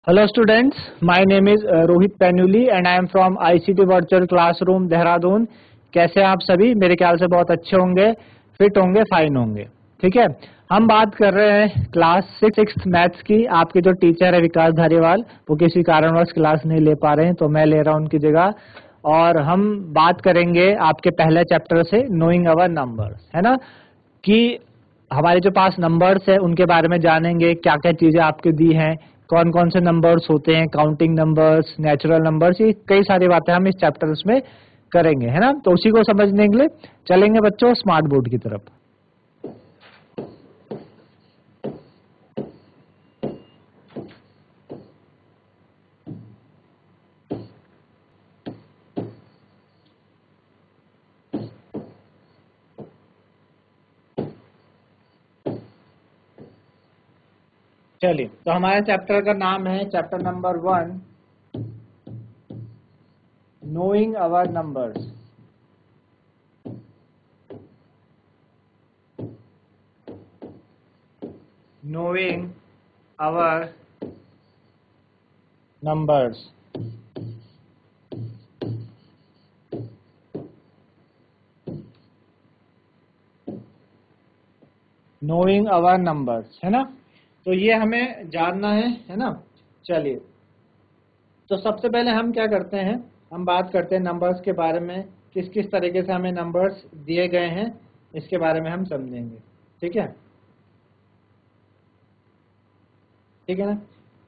Hello students, my name is Rohit Painuly and I am from ICT Virtual Classroom Dehradun. कैसे हैं आप सभी? मेरे ख्याल से बहुत अच्छे होंगे, फिट होंगे, फाइन होंगे। ठीक है, हम बात कर रहे हैं क्लास 6 मैथ्स की। आपके जो टीचर है विकास धारीवाल, वो किसी कारणवश क्लास नहीं ले पा रहे हैं, तो मैं ले रहा हूं उनकी जगह। और हम बात करेंगे आपके पहले चैप्टर से, नोइंग अवर नंबर्स, है ना, कि हमारे जो पास नंबर्स है उनके बारे में जानेंगे, क्या क्या चीजें आपके दी हैं, कौन कौन से नंबर्स होते हैं, काउंटिंग नंबर्स, नेचुरल नंबर्स, ये कई सारी बातें हम इस चैप्टर्स में करेंगे, है ना। तो उसी को समझने के लिए चलेंगे बच्चों स्मार्ट बोर्ड की तरफ। चलिए, तो हमारे चैप्टर का नाम है चैप्टर नंबर 1, नोइंग अवर नंबर्स। नोइंग अवर नंबर्स। नोइंग अवर नंबर्स, है ना। तो ये हमें जानना है ना। चलिए, तो सबसे पहले हम क्या करते हैं, हम बात करते हैं नंबर्स के बारे में, किस किस तरीके से हमें नंबर्स दिए गए हैं इसके बारे में हम समझेंगे। ठीक है, ठीक है ना।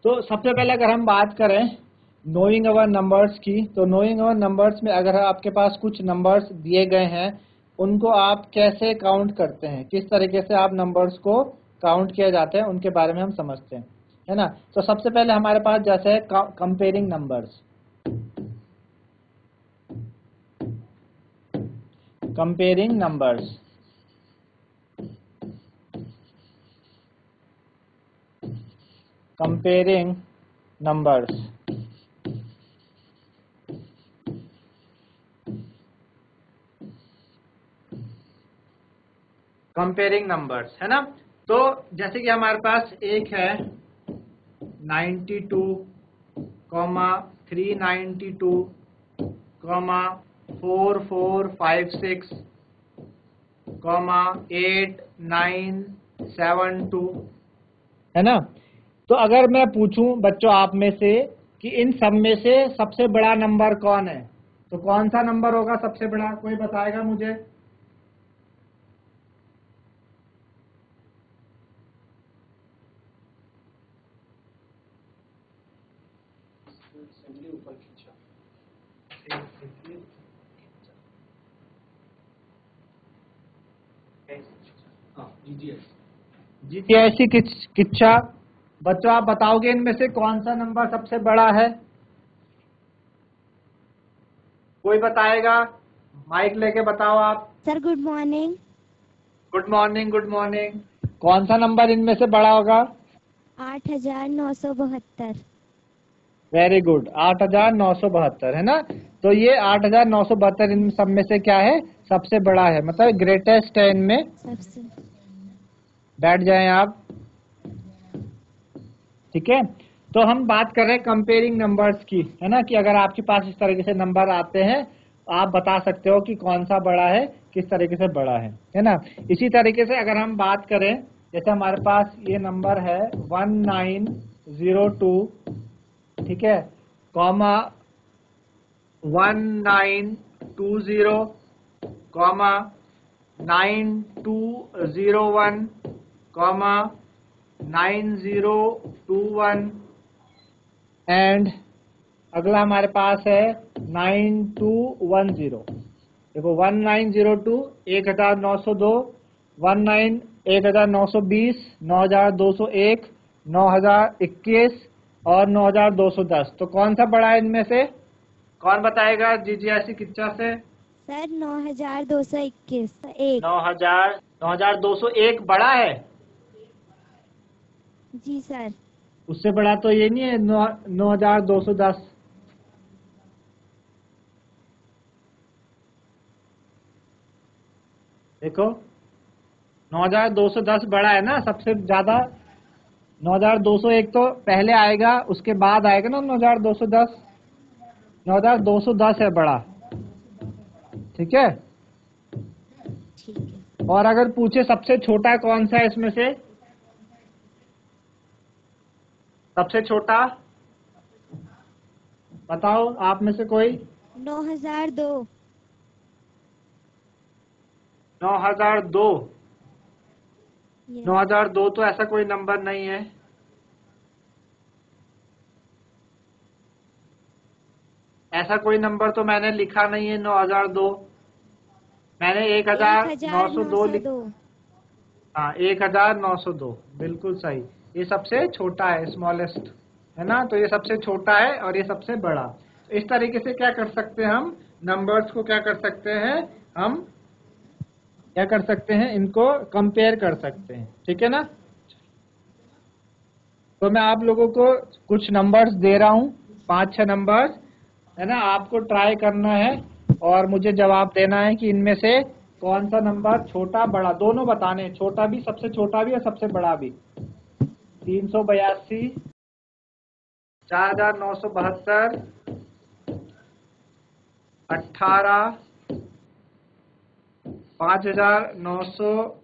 तो सबसे पहले अगर हम बात करें नोइंग अवर नंबर्स की, तो नोइंग अवर नंबर्स में अगर आपके पास कुछ नंबर्स दिए गए हैं, उनको आप कैसे काउंट करते हैं, किस तरीके से आप नंबर्स को काउंट किया जाता है, उनके बारे में हम समझते हैं, है ना। तो सबसे पहले हमारे पास जैसे है comparing numbers. Comparing numbers, comparing numbers. Comparing numbers, है ना। तो जैसे कि हमारे पास एक है 92, 392, 4456, 8972, है ना। तो अगर मैं पूछूं बच्चों आप में से कि इन सब में से सबसे बड़ा नंबर कौन है, तो कौन सा नंबर होगा सबसे बड़ा, कोई बताएगा मुझे? GTIC किच्छा। बच्चों आप बताओगे इनमें से कौन सा नंबर सबसे बड़ा है? कोई बताएगा? माइक लेके बताओ आप। Sir good morning. Good morning, good morning. कौन सा नंबर इनमें से बड़ा होगा? 8972। वेरी गुड, 8972, है ना। तो ये 8972 इन सब में से क्या है, सबसे बड़ा है, मतलब ग्रेटेस्ट है इनमें। सबसे बैठ जाएं आप, ठीक है। तो हम बात कर रहे हैं कंपेयरिंग नंबर्स की, है ना, कि अगर आपके पास इस तरीके से नंबर आते हैं, आप बता सकते हो कि कौन सा बड़ा है, किस तरीके से बड़ा है ना। इसी तरीके से अगर हम बात करें, जैसे हमारे पास ये नंबर है 1902, ठीक है, कॉमा 1920, कॉमा 9201, कॉमा 9021, एंड अगला हमारे पास है 9210। देखो 1902, 1902, 1920, 9201, 9021 और 9210। तो कौन सा बड़ा है इनमें से, कौन बताएगा GTIC किच्छा से? सर 9221। 9201 बड़ा है। जी सर। उससे बड़ा तो ये नहीं है 9210। देखो 9210 बड़ा है ना सबसे ज्यादा। 9201 तो पहले आएगा, उसके बाद आएगा ना 9210। 9210 है बड़ा, ठीक है। ठीक है। और अगर पूछे सबसे छोटा कौन सा है इसमें से, सबसे छोटा बताओ आप में से कोई। 9002। 9002। यस। 9002 तो ऐसा कोई नंबर नहीं है। ऐसा कोई नंबर तो मैंने लिखा नहीं है 9002। मैंने 1902 लिख। 1902। हाँ, 1902 बिल्कुल सही। ये सबसे छोटा है, स्मॉलेस्ट है ना, तो ये सबसे छोटा है और ये सबसे बड़ा। तो इस तरीके से क्या कर सकते हैं हम, नंबर्स को क्या कर सकते हैं, हम क्या कर सकते हैं, इनको कंपेयर कर सकते हैं, ठीक है ना। तो मैं आप लोगों को कुछ नंबर्स दे रहा हूँ, 5-6 नंबर्स है ना, आपको ट्राई करना है और मुझे जवाब देना है कि इनमें से कौन सा नंबर छोटा बड़ा दोनों बताने हैं, छोटा भी, सबसे छोटा भी और सबसे बड़ा भी। 382, 4972, 18, 5900,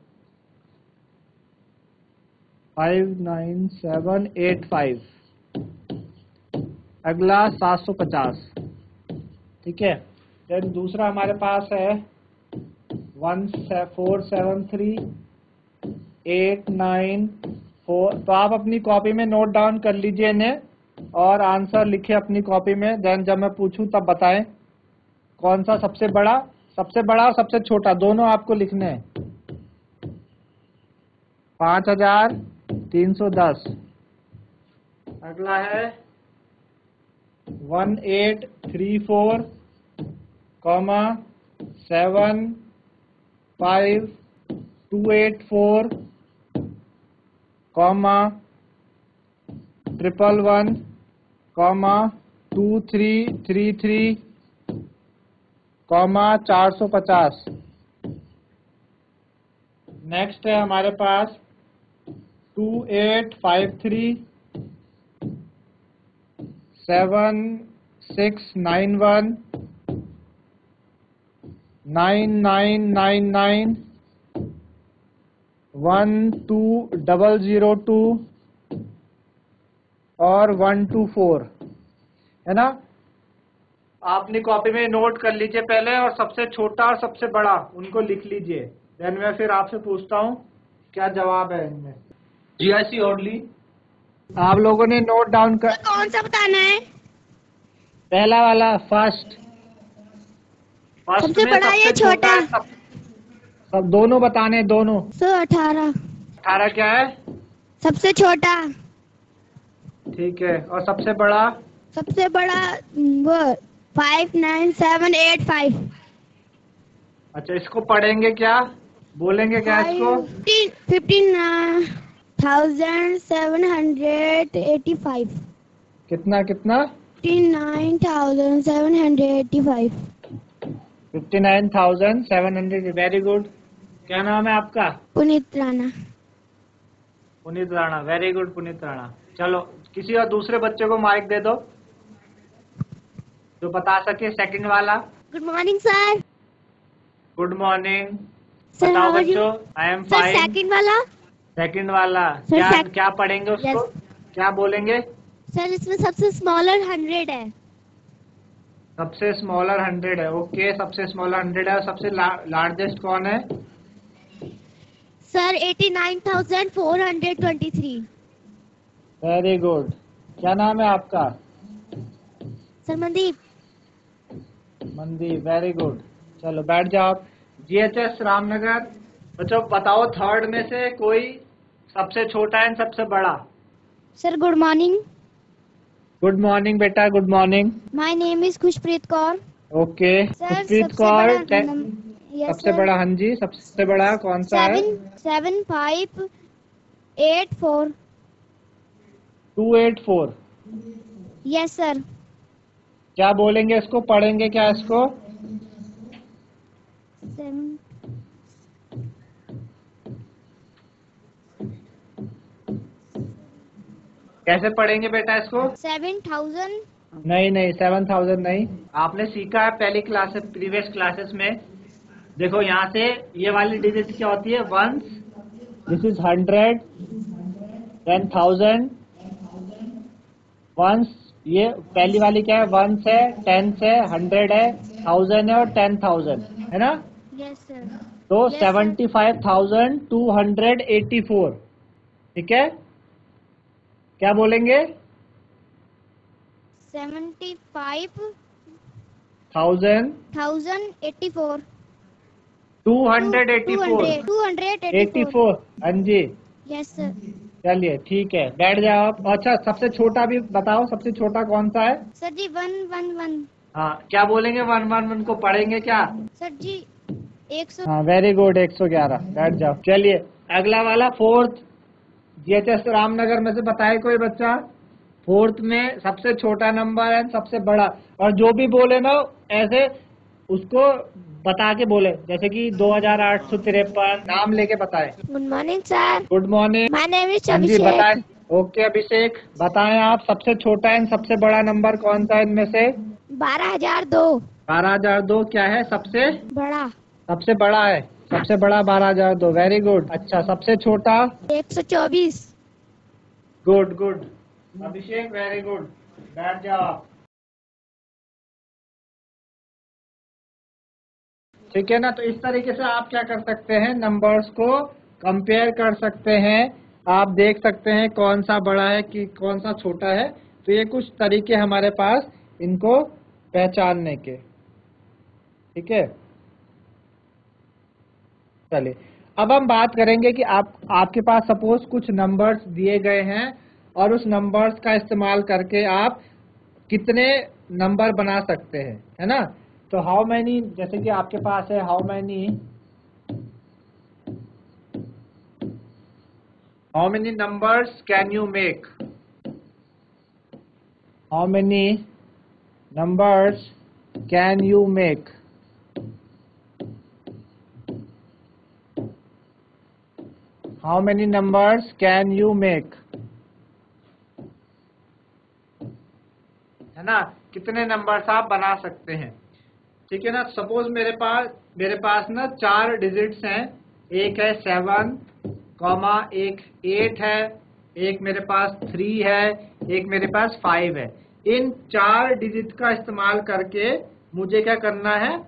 59785। अगला 750, ठीक है। देन दूसरा हमारे पास है 1473894। तो आप अपनी कॉपी में नोट डाउन कर लीजिए इन्हें और आंसर लिखे अपनी कॉपी में। देन जब मैं पूछूं तब बताएं कौन सा सबसे बड़ा और सबसे छोटा दोनों आपको लिखने हैं। 5310। अगला है 1834, 75284, 111, 2333, 450। नेक्स्ट है हमारे पास 2853, 7691, 9999, 12002 और 124, है ना। आप अपनी कॉपी में नोट कर लीजिए पहले और सबसे छोटा और सबसे बड़ा उनको लिख लीजिए। देन मैं फिर आपसे पूछता हूँ क्या जवाब है इनमें। जीआईसी ओडली, आप लोगों ने नोट डाउन कर। कौन सा बताना है? पहला वाला, फर्स्ट सबसे में बड़ा या सबसे छोटा छोटा? है, सब दोनों बताने, दोनों। 118। 18 क्या है? सबसे छोटा। ठीक है, और सबसे बड़ा? सबसे बड़ा वो 59785। अच्छा, इसको पढ़ेंगे क्या, बोलेंगे क्या इसको? 15,785। कितना कितना? 59,785। 59,700। Very good. क्या नाम है आपका? पुनीत राणा। Puneet Rana, very good Puneet Rana. चलो किसी और दूसरे बच्चे को माइक दे दो जो बता सके, सेकंड वाला। Good morning sir. Good morning. Sir बताओ हाउ आर यू? बच्चों। I am sir fine. Second वाला। सेकंड वाला सर क्या क्या पढ़ेंगे उसको? यस क्या बोलेंगे? सर, इसमें सबसे स्मॉलर 100 है। सबसे स्मॉलर 100 है, ओके। सबसे स्मॉलर 100 है और सबसे लार्जेस्ट कौन है? सर 89,423। Very good. क्या नाम है आपका? Sir Mandeep. Mandeep, very good. चलो बैठ जाओ। जीएचएस रामनगर। बच्चों बताओ, थर्ड में से कोई सबसे छोटा एंड सबसे बड़ा। Sir good morning. Good morning बेटा, good morning. My name is Khushpreet Kaur. Okay, sir Khushpreet सबसे कौर। बड़ा यस सबसे सर। बड़ा, हाँ जी, सबसे बड़ा कौन सा है? 77584। 284। Yes sir. क्या बोलेंगे इसको, पढ़ेंगे क्या इसको? 7। कैसे पढ़ेंगे बेटा इसको? 7,000. नहीं 7,000 नहीं, आपने सीखा है पहली क्लास प्रीवियस क्लासेस में। देखो यहाँ से ये वाली डिजिट क्या होती है? Ones, this is 100, then 1000, ones, ये पहली वाली क्या है? वंस है, टेंस है, 100 है, 1000 है और 10,000 है ना। Yes, sir. तो Yes, sir. 75,284, ठीक है। क्या बोलेंगे? 75,084. 284, 284. हाँ जी। Yes, sir. चलिए ठीक है, बैठ जाओ आप। अच्छा, सबसे छोटा भी बताओ, सबसे छोटा कौन सा है? Sir जी 111. हाँ, क्या बोलेंगे? 111 को पढ़ेंगे क्या? Sir जी 100. हाँ, वेरी गुड, 111। बैठ जाओ। चलिए अगला वाला, फोर्थ। GHS रामनगर में से बताए कोई बच्चा? फोर्थ में सबसे छोटा नंबर है, सबसे बड़ा, और जो भी बोले ना ऐसे उसको बता के बोले, जैसे कि 2853 नाम लेके बताए। Good morning, sir. Good morning. My name is हाँ जी, Abhishek. बताए। ओके अभिषेक, बताएं आप सबसे छोटा एंड सबसे बड़ा नंबर कौन सा है इनमें से? 12,002. 12,002 क्या है? सबसे बड़ा. सबसे बड़ा है, सबसे बड़ा 12,002। Very good. अच्छा, सबसे छोटा? 124. गुड गुड अभिषेक, वेरी गुड। बैठ जाओ आप। ठीक है ना। तो इस तरीके से आप क्या कर सकते हैं? नंबर्स को कंपेयर कर सकते हैं। आप देख सकते हैं कौन सा बड़ा है कि कौन सा छोटा है। तो ये कुछ तरीके हमारे पास इनको पहचानने के, ठीक है। चलिए अब हम बात करेंगे कि आपके पास सपोज कुछ नंबर्स दिए गए हैं और उस नंबर्स का इस्तेमाल करके आप कितने नंबर बना सकते हैं, है ना। तो हाउ मैनी, जैसे कि आपके पास है how many numbers can you make, how many numbers can you make, how many numbers can you make, है ना। कितने नंबर्स आप बना सकते हैं, ठीक है ना। सपोज मेरे पास ना 4 डिजिट्स हैं। एक है 7, एक 8 है, एक मेरे पास 3 है, एक मेरे पास 5 है। इन 4 डिजिट का इस्तेमाल करके मुझे क्या करना है?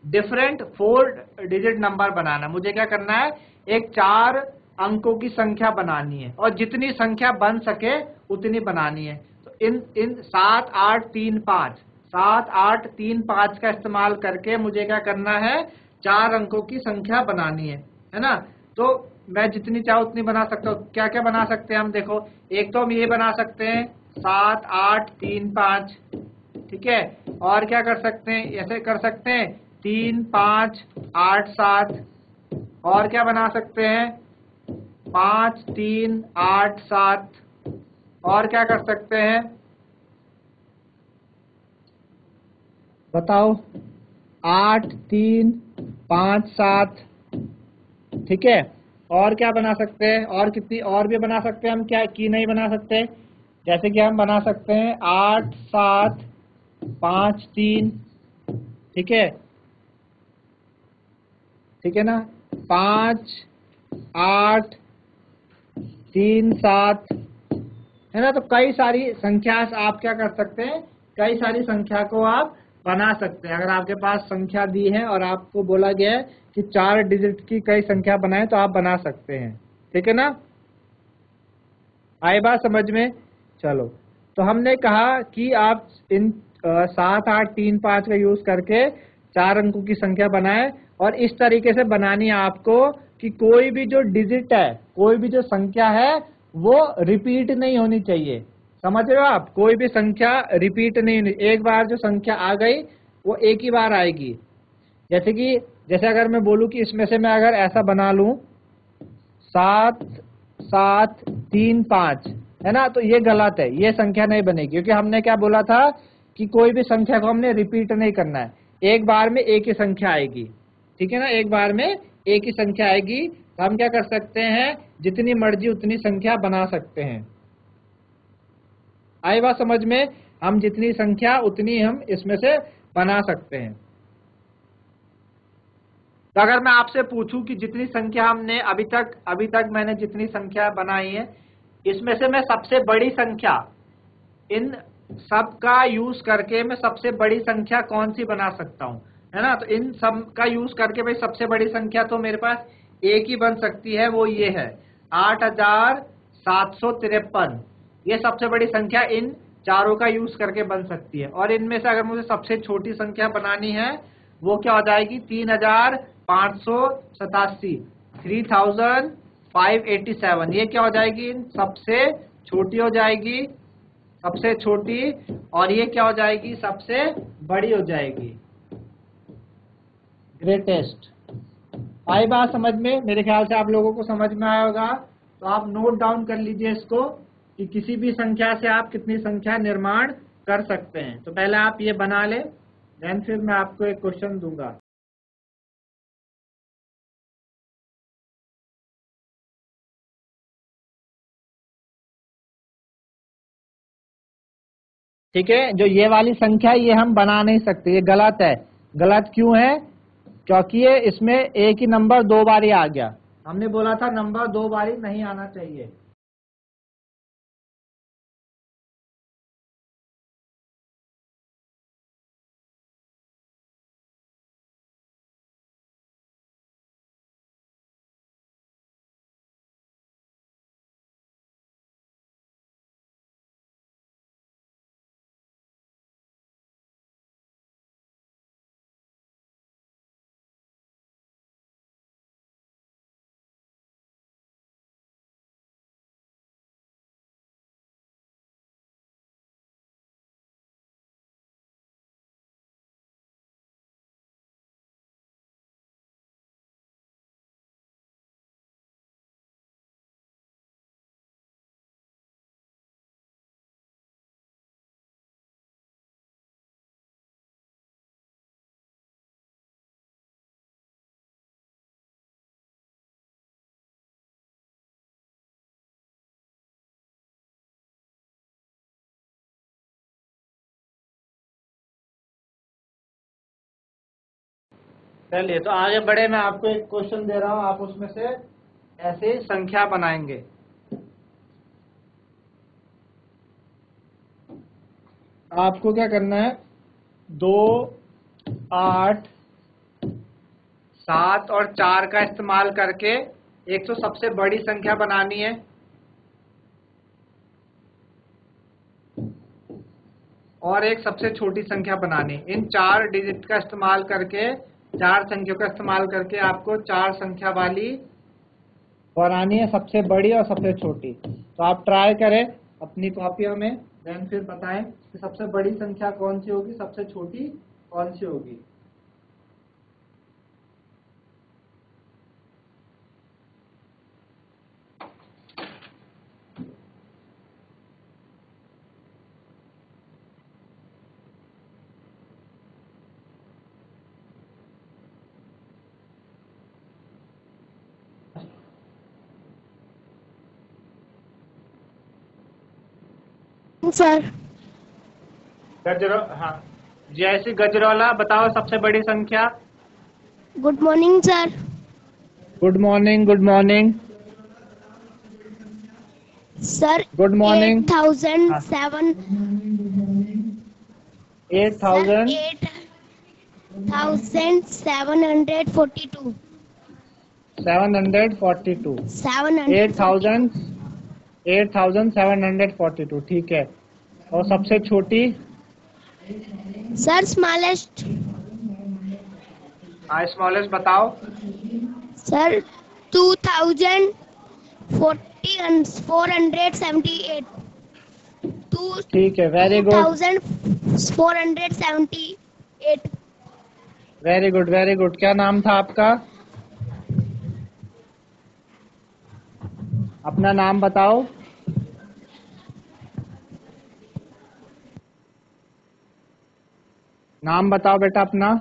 डिफरेंट 4 डिजिट नंबर बनाना। मुझे क्या करना है? एक 4 अंकों की संख्या बनानी है और जितनी संख्या बन सके उतनी बनानी है। तो इन 7, 8, 3, 5 7, 8, 3, 5 का इस्तेमाल करके मुझे क्या करना है? 4 अंकों की संख्या बनानी है ना। तो मैं जितनी चाहूँ उतनी बना सकता हूँ। क्या क्या बना सकते हैं हम? देखो, एक तो हम ये बना सकते हैं 7, 8, 3, 5, ठीक है। और क्या कर सकते हैं? ऐसे कर सकते हैं 3, 5, 8, 7। और क्या बना सकते हैं? 5, 3, 8, 7। और क्या कर सकते हैं बताओ? 8, 3, 5, 7, ठीक है। और क्या बना सकते हैं? और कितनी और भी बना सकते हैं हम, क्या की नहीं बना सकते? जैसे कि हम बना सकते हैं 8, 7, 5, 3, ठीक है, ठीक है ना। 5, 8, 3, 7, है ना। तो कई सारी संख्या आप क्या कर सकते हैं? कई सारी संख्या को आप बना सकते हैं। अगर आपके पास संख्या दी है और आपको बोला गया है कि 4 डिजिट की कई संख्या बनाएं तो आप बना सकते हैं, ठीक है ना। आई बात समझ में? चलो, तो हमने कहा कि आप इन 7, 8, 3, 5 का यूज करके 4 अंकों की संख्या बनाएं। और इस तरीके से बनानी है आपको कि कोई भी जो डिजिट है, कोई भी जो संख्या है वो रिपीट नहीं होनी चाहिए। समझ रहे हो आप? कोई भी संख्या रिपीट नहीं होनी। एक बार जो संख्या आ गई वो एक ही बार आएगी। जैसे अगर मैं बोलूं कि इसमें से मैं अगर ऐसा बना लूं 7, 7, 3, 5, है ना, तो ये गलत है, ये संख्या नहीं बनेगी। क्योंकि हमने क्या बोला था कि कोई भी संख्या को हमने रिपीट नहीं करना है। एक बार में एक ही संख्या आएगी, ठीक है ना। एक बार में एक ही संख्या आएगी। तो हम क्या कर सकते हैं? जितनी मर्जी उतनी संख्या बना सकते हैं, आई बात समझ में? हम जितनी संख्या उतनी हम इसमें से बना सकते हैं। तो अगर मैं आपसे पूछूं कि जितनी संख्या हमने अभी तक मैंने जितनी संख्या बनाई है, इसमें से मैं सबसे बड़ी संख्या इन सब का यूज करके मैं सबसे बड़ी संख्या कौन सी बना सकता हूं, है ना? तो इन सब का यूज करके भाई सबसे बड़ी संख्या तो मेरे पास एक ही बन सकती है, वो ये है 8753। ये सबसे बड़ी संख्या इन चारों का यूज करके बन सकती है। और इनमें से अगर मुझे सबसे छोटी संख्या बनानी है, वो क्या हो जाएगी? 3587, 3587। ये क्या हो जाएगी? सबसे छोटी हो जाएगी, सबसे छोटी। और ये क्या हो जाएगी? सबसे बड़ी हो जाएगी, ग्रेटेस्ट। आई बात समझ में? मेरे ख्याल से आप लोगों को समझ में आया होगा। तो आप नोट डाउन कर लीजिए इसको कि किसी भी संख्या से आप कितनी संख्या निर्माण कर सकते हैं। तो पहले आप ये बना ले, देन फिर मैं आपको एक क्वेश्चन दूंगा। ठीक है, जो ये वाली संख्या ये हम बना नहीं सकते, ये गलत है। गलत क्यों है? क्योंकि ये इसमें एक ही नंबर दो बारी आ गया। हमने बोला था नंबर दो बारी नहीं आना चाहिए। चलिए, तो आगे बढ़े। मैं आपको एक क्वेश्चन दे रहा हूं, आप उसमें से ऐसे संख्या बनाएंगे। आपको क्या करना है? 2, 8, 7 और 4 का इस्तेमाल करके एक तो सबसे बड़ी संख्या बनानी है, और एक सबसे छोटी संख्या बनानी। इन 4 डिजिट का इस्तेमाल करके, 4 संख्याओं का इस्तेमाल करके आपको 4 संख्या वाली बनानी है, सबसे बड़ी और सबसे छोटी। तो आप ट्राई करें अपनी कॉपियों में, देन फिर बताएं कि सबसे बड़ी संख्या कौन सी होगी, सबसे छोटी कौन सी होगी। सर। हाँ, जैसे गजरौला बताओ सबसे बड़ी संख्या। Good morning sir. Good morning, good morning. Sir good morning. 8007। Sir 8000 8742। 742। 742। 8742, ठीक है। और सबसे छोटी? Sir smallest. हाँ, स्मॉलेस्ट बताओ। सर 2478। ठीक है, very good, 2478। Very good, very good. क्या नाम था आपका? अपना नाम बताओ। नाम बताओ बेटा अपना।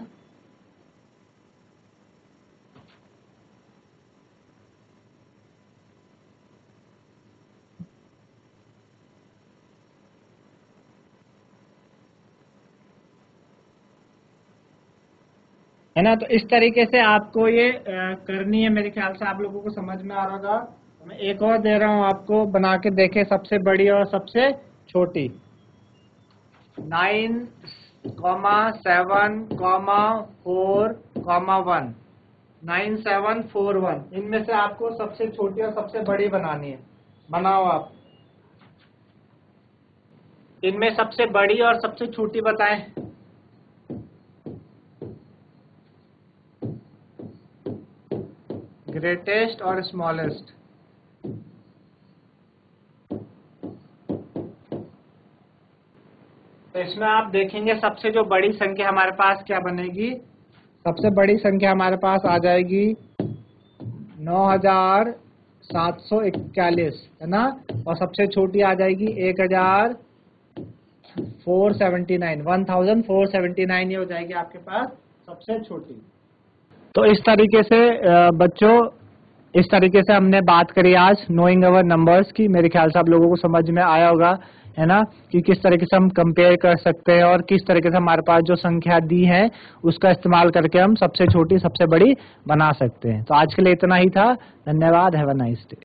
है ना। तो इस तरीके से आपको ये करनी है। मेरे ख्याल से आप लोगों को समझ में आ रहा होगा। मैं एक और दे रहा हूं आपको, बना के देखें, सबसे बड़ी और सबसे छोटी। 9, 7, 4, 1, 9, 7, 4, 1, इनमें से आपको सबसे छोटी और सबसे बड़ी बनानी है। बनाओ आप। इनमें सबसे बड़ी और सबसे छोटी बताएं। ग्रेटेस्ट और स्मॉलेस्ट। तो इसमें आप देखेंगे सबसे जो बड़ी संख्या हमारे पास क्या बनेगी। सबसे बड़ी संख्या हमारे पास आ जाएगी 9741, है ना। और सबसे छोटी आ जाएगी 1479 ये हो जाएगी आपके पास सबसे छोटी। तो इस तरीके से बच्चों, इस तरीके से हमने बात करी आज नोइंग अवर नंबर्स की। मेरे ख्याल से आप लोगों को समझ में आया होगा, है ना, कि किस तरीके से हम कंपेयर कर सकते हैं और किस तरीके से हमारे पास जो संख्या दी है उसका इस्तेमाल करके हम सबसे छोटी सबसे बड़ी बना सकते हैं। तो आज के लिए इतना ही था। धन्यवाद। Have a nice day.